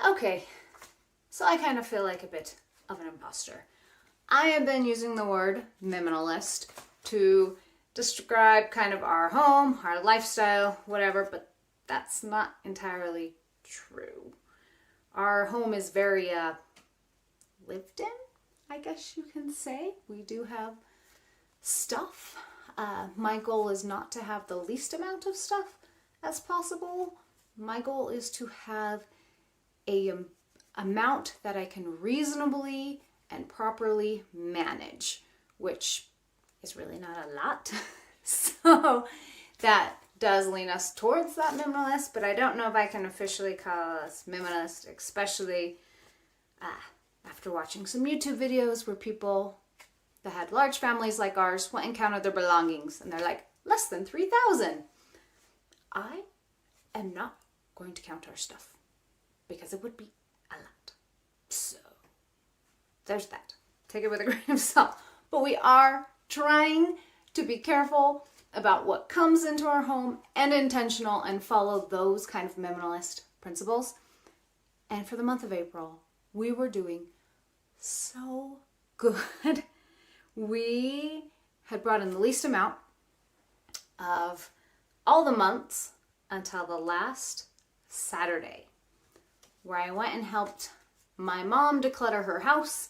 Okay, so I kind of feel like a bit of an imposter. I have been using the word minimalist to describe kind of our home, our lifestyle, whatever, but that's not entirely true. Our home is very lived in, I guess you can say. We do have stuff. My goal is not to have the least amount of stuff as possible. My goal is to have a amount that I can reasonably and properly manage, which is really not a lot. So that does lean us towards that minimalist, but I don't know if I can officially call us minimalist, especially after watching some YouTube videos where people that had large families like ours went and counted their belongings, and they're like, less than 3,000. I am not going to count our stuff because it would be a lot. So there's that. Take it with a grain of salt. But we are trying to be careful about what comes into our home and intentional and follow those kind of minimalist principles. And for the month of April, we were doing so good. We had brought in the least amount of all the months until the last Saturday, where I went and helped my mom declutter her house.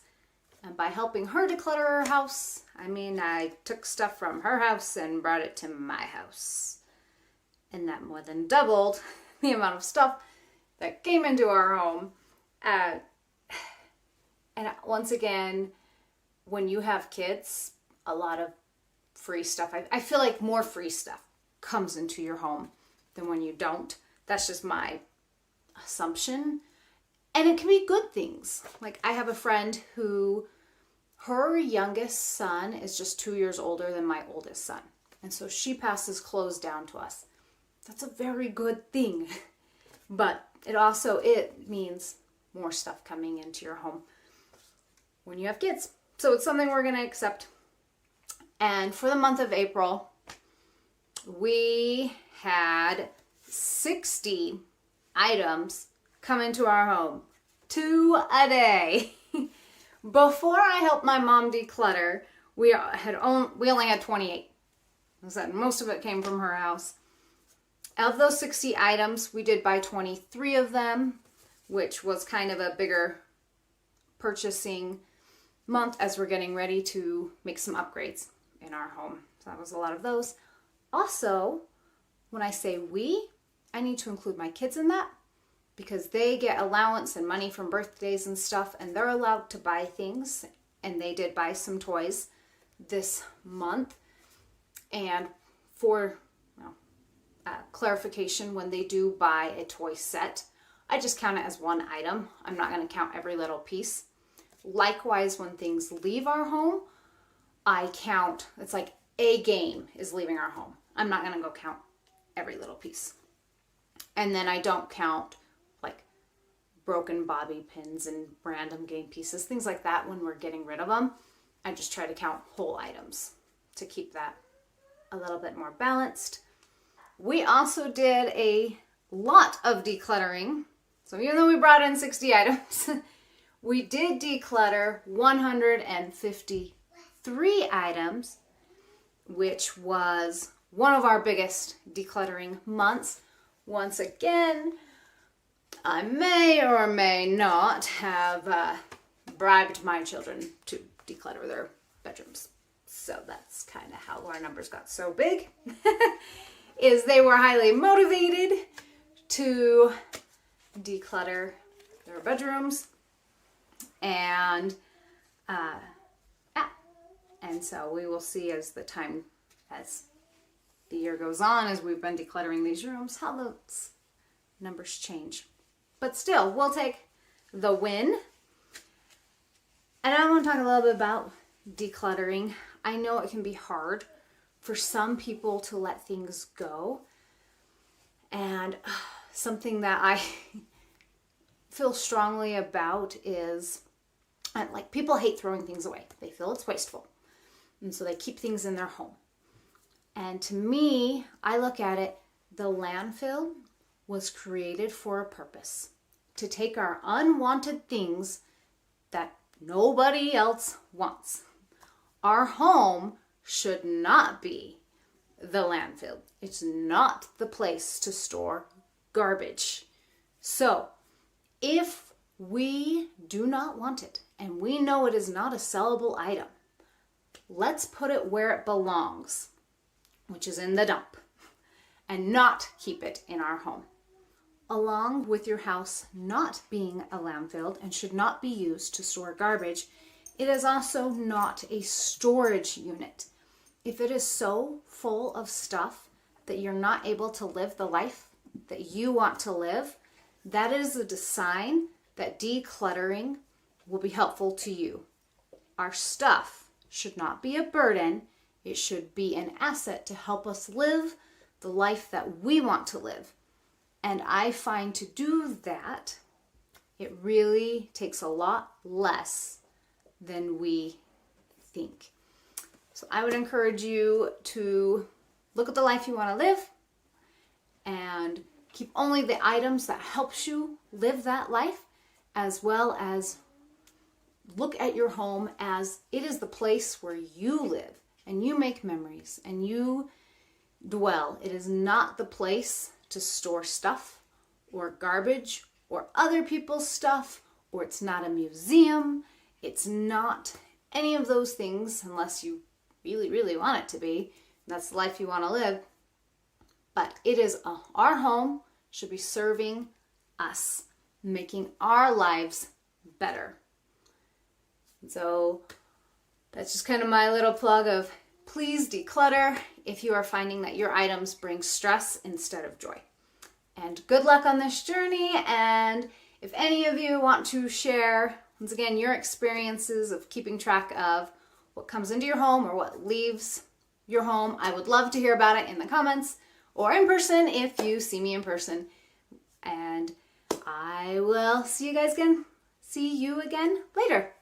And by helping her declutter her house, I mean I took stuff from her house and brought it to my house. And that more than doubled the amount of stuff that came into our home. And once again, when you have kids, a lot of free stuff. I feel like more free stuff comes into your home than when you don't. That's just my assumption. And it can be good things. Like I have a friend who, her youngest son is just 2 years older than my oldest son. And so she passes clothes down to us. That's a very good thing. But it means more stuff coming into your home when you have kids. So it's something we're going to accept. And for the month of April, we had 60 items come into our home. 2 a day. Before I helped my mom declutter, we only had 28. Most of it came from her house. Of those 60 items, we did buy 23 of them, which was kind of a bigger purchasing month as we're getting ready to make some upgrades in our home. So that was a lot of those. Also, when I say we, I need to include my kids in that because they get allowance and money from birthdays and stuff, and they're allowed to buy things, and they did buy some toys this month. And for clarification, when they do buy a toy set, I just count it as one item. I'm not going to count every little piece. Likewise, when things leave our home, I count, it's like a game is leaving our home. I'm not going to go count every little piece. And then I don't count like broken bobby pins and random game pieces, things like that when we're getting rid of them. I just try to count whole items to keep that a little bit more balanced. We also did a lot of decluttering. So even though we brought in 60 items, we did declutter 153 items, which was one of our biggest decluttering months. Once again, I may or may not have bribed my children to declutter their bedrooms. So that's kind of how our numbers got so big, is they were highly motivated to declutter their bedrooms. And so we will see as the year goes on, as we've been decluttering these rooms, how those numbers change. But still, we'll take the win. And I want to talk a little bit about decluttering. I know it can be hard for some people to let things go. And something that I feel strongly about is, like, people hate throwing things away. They feel it's wasteful. And so they keep things in their home. And to me, I look at it, the landfill was created for a purpose, to take our unwanted things that nobody else wants. Our home should not be the landfill. It's not the place to store garbage. So, if we do not want it and we know it is not a sellable item, let's put it where it belongs, which is in the dump, and not keep it in our home. Along with your house not being a landfill and should not be used to store garbage, it is also not a storage unit. If it is so full of stuff that you're not able to live the life that you want to live, that is a sign that decluttering will be helpful to you. Our stuff should not be a burden. It should be an asset to help us live the life that we want to live. And I find to do that, it really takes a lot less than we think. So I would encourage you to look at the life you want to live and keep only the items that helps you live that life, as well as look at your home as it is the place where you live and you make memories and you dwell. It is not the place to store stuff or garbage or other people's stuff, or it's not a museum. It's not any of those things unless you really, really want it to be. That's the life you want to live. But it is our home should be serving us, making our lives better. So that's just kind of my little plug of please declutter if you are finding that your items bring stress instead of joy. And good luck on this journey. And if any of you want to share, once again, your experiences of keeping track of what comes into your home or what leaves your home, I would love to hear about it in the comments or in person if you see me in person. And I will see you again later.